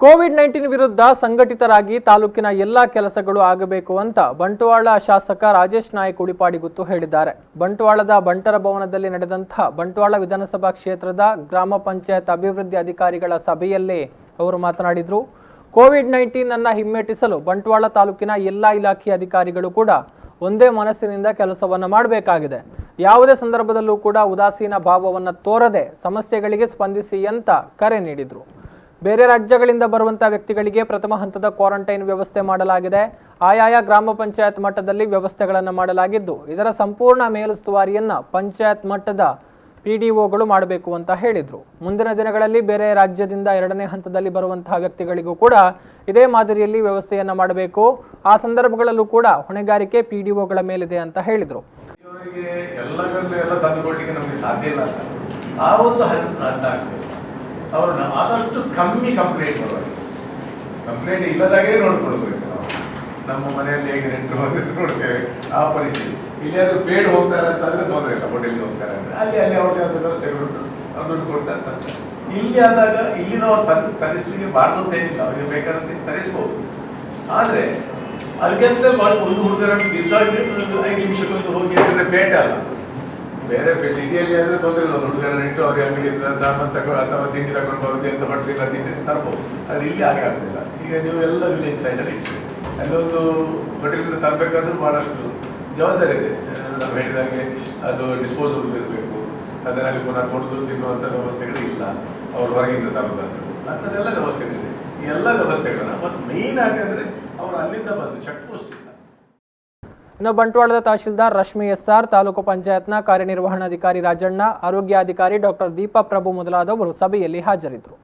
COVID-19 ವಿರುದ್ಧ ಸಂಘಟಿತರಾಗಿ ತಾಲೂಕಿನ ಎಲ್ಲಾ ಕೆಲಸಗಳು ಆಗಬೇಕು ಅಂತ ಬಂಟ್ವಾಳ ಶಾಸಕ ರಾಜೇಶ್ ನಾಯಕ್ ಉಳಿಪಾಡಿಗುತ್ತು ಹೇಳಿದ್ದಾರೆ. ಬಂಟ್ವಾಳದ ಬಂಟರ ಭವನದಲ್ಲಿ ನಡೆದಂತ ಬಂಟ್ವಾಳ ವಿಧಾನಸಭಾ ಕ್ಷೇತ್ರದ ಗ್ರಾಮ ಪಂಚಾಯತ್ ಅಭಿವೃದ್ಧಿ ಅಧಿಕಾರಿಗಳ ಸಭೆಯಲ್ಲಿ ಅವರು ಮಾತನಾಡಿದರು. ಕೋವಿಡ್-19 ಅನ್ನು ಹಿಮ್ಮೆಟ್ಟಿಸಲು ಬಂಟ್ವಾಳ ತಾಲೂಕಿನ ಎಲ್ಲಾ ಇಲಾಖೆ ಅಧಿಕಾರಿಗಳು ಕೂಡ ಒಂದೇ ಮನಸ್ಸಿನಿಂದ ಕೆಲಸವನ್ನು ಮಾಡಬೇಕಾಗಿದೆ. ಯಾವುದೇ ಸಂದರ್ಭದಲ್ಲೂ ಕೂಡ ಉದಾಸೀನ ಭಾವವನ್ನು ತೋರದೆ ಸಮಸ್ಯೆಗಳಿಗೆ ಸ್ಪಂದಿಸಿ ಅಂತ ಕರೆ ನೀಡಿದರು. ಬೇರೆ ರಾಜ್ಯಗಳಿಂದ ಬರುವಂತಹ ವ್ಯಕ್ತಿಗಳಿಗೆ ಪ್ರಥಮ ಹಂತದ ಕ್ವಾರಂಟೈನ್ ವ್ಯವಸ್ಥೆ ಮಾಡಲಾಗಿದೆ. ಆಯಾಯ ಗ್ರಾಮ ಪಂಚಾಯತ್ ಮಟ್ಟದಲ್ಲಿ ವ್ಯವಸ್ಥೆಗಳನ್ನು ಮಾಡಲಾಗಿದ್ದು ಇದರ ಸಂಪೂರ್ಣ ಮೇಲುಸ್ತುವಾರಿಯನ್ನ ಪಂಚಾಯತ್ ಮಟ್ಟದ ಪಿಡಿಒಗಳು ಮಾಡಬೇಕು ಅಂತ ಹೇಳಿದ್ರು. ಮುಂದಿನ ದಿನಗಳಲ್ಲಿ ಬೇರೆ ರಾಜ್ಯದಿಂದ ಎರಡನೇ ಹಂತದಲ್ಲಿ ಬರುವಂತಹ ವ್ಯಕ್ತಿಗಳಿಗೂ ಕೂಡ ಇದೇ ಮಾದರಿಯಲ್ಲಿ ವ್ಯವಸ್ಥೆಯನ್ನ ಮಾಡಬೇಕು. ಆ ಸಂದರ್ಭಗಳಲ್ಲೂ ಕೂಡ ಹೊಣೆಗಾರಿಕೆ ಪಿಡಿಒಗಳ ಮೇಲಿದೆ ಅಂತ ಹೇಳಿದ್ರು. ಅವ್ರನ್ನ ಆದಷ್ಟು ಕಮ್ಮಿ ಕಂಪ್ಲೇಂಟ್ ಬರೋದು, ಕಂಪ್ಲೇಂಟ್ ಇಲ್ಲದಾಗೆ ನೋಡ್ಕೊಳ್ಬೇಕು. ನಾವು ನಮ್ಮ ಮನೆಯಲ್ಲಿ ಹೇಗೆ ನೆಂಟರು ನೋಡ್ತೇವೆ ಆ ಪರಿಸ್ಥಿತಿ. ಇಲ್ಲಿ ಅದು ಪೇಡ್ ಹೋಗ್ತಾರೆ ಅಂತಂದ್ರೆ ತೊಂದರೆ ಇಲ್ಲ, ಹೋಟೆಲ್ಗೆ ಹೋಗ್ತಾರೆ ಅಂದರೆ ಅಲ್ಲಿ ಅವ್ರಿಗೆ ಒಂದು ವ್ಯವಸ್ಥೆಗಳು ಅವ್ರು ದುಡ್ಡು ಕೊಡ್ತಾರೆ ಅಂತ. ಇಲ್ಲಿ ಆದಾಗ ಇಲ್ಲಿನವ್ರು ತರಿಸಲಿಕ್ಕೆ ಬಾರ್ದು ಅಂತೇನಿಲ್ಲ, ಅವ್ರಿಗೆ ಬೇಕಾದಂತೆ ತರಿಸ್ಬೋದು. ಆದರೆ ಅದಕ್ಕೆಂತ ಒಂದು ಹುಡುಗರನ್ನು ದಿವಸ 5 ನಿಮಿಷಕ್ಕೊಂದು ಹೋಗಿ ಅಂದರೆ ಪೇಟೆ ಅಲ್ಲ, ಬೇರೆ ಸಿಟಿಯಲ್ಲಿ ಅಂದರೆ ತೊಂದರೆ ಇಲ್ಲ. ಹುಡುಗರನ್ನ ಇಟ್ಟು ಅವ್ರಿಗೆ ಅಂಗಡಿಯಿಂದ ಸಾಮಾನು ಅಥವಾ ತಿಂಡಿ ತಗೊಂಡು ಬರೋದು ಅಂತ ಹೊಟ್ಟೆಲಿಂದ ತಿಂಡಿ ತರ್ಬೋದು. ಆದರೆ ಇಲ್ಲಿ ಹಾಗೆ ಆಗ್ತಿಲ್ಲ. ಈಗ ನೀವು ಎಲ್ಲ ವಿಲೇಜ್ ಸೈಡಲ್ಲಿ ಇಟ್ಟಿರಿ, ಅಲ್ಲೊಂದು ಹೋಟೆಲಿಂದ ತರಬೇಕಾದ್ರೂ ಭಾಳಷ್ಟು ಜವಾಬ್ದಾರಿ ಇದೆ. ನಾವು ಹೇಳಿದಾಗೆ ಅದು ಡಿಸ್ಪೋಸಬಲ್ ಇರಬೇಕು, ಅದರಲ್ಲಿ ಪುನಃ ತೊಡೆದು ತಿನ್ನುವಂಥ ವ್ಯವಸ್ಥೆಗಳು ಇಲ್ಲ, ಅವ್ರು ಹೊರಗಿಂದ ತರೋದಂಥದ್ದು ಅಂಥದ್ದೆಲ್ಲ ವ್ಯವಸ್ಥೆಗಳಿದೆ. ಈ ಎಲ್ಲ ವ್ಯವಸ್ಥೆಗಳನ್ನ ಮತ್ತು ಮೇಯ್ನ್ ಆಗಿ ಅಂದರೆ ಅವರು ಅಲ್ಲಿಂದ ಬಂದು ಚೆಕ್ ಪೋಸ್ಟ್ ಇಲ್ಲ. ಇನ್ನು ಬಂಟ್ವಾಳದ ತಹಶೀಲ್ದಾರ್ ರಶ್ಮಿ ಎಸ್ಆರ್, ತಾಲೂಕು ಪಂಚಾಯತ್ನ ಕಾರ್ಯನಿರ್ವಹಣಾಧಿಕಾರಿ ರಾಜಣ್ಣ, ಆರೋಗ್ಯಾಧಿಕಾರಿ ಡಾಕ್ಟರ್ ದೀಪಾ ಪ್ರಭು ಮೊದಲಾದವರು ಸಭೆಯಲ್ಲಿ ಹಾಜರಿದ್ದರು.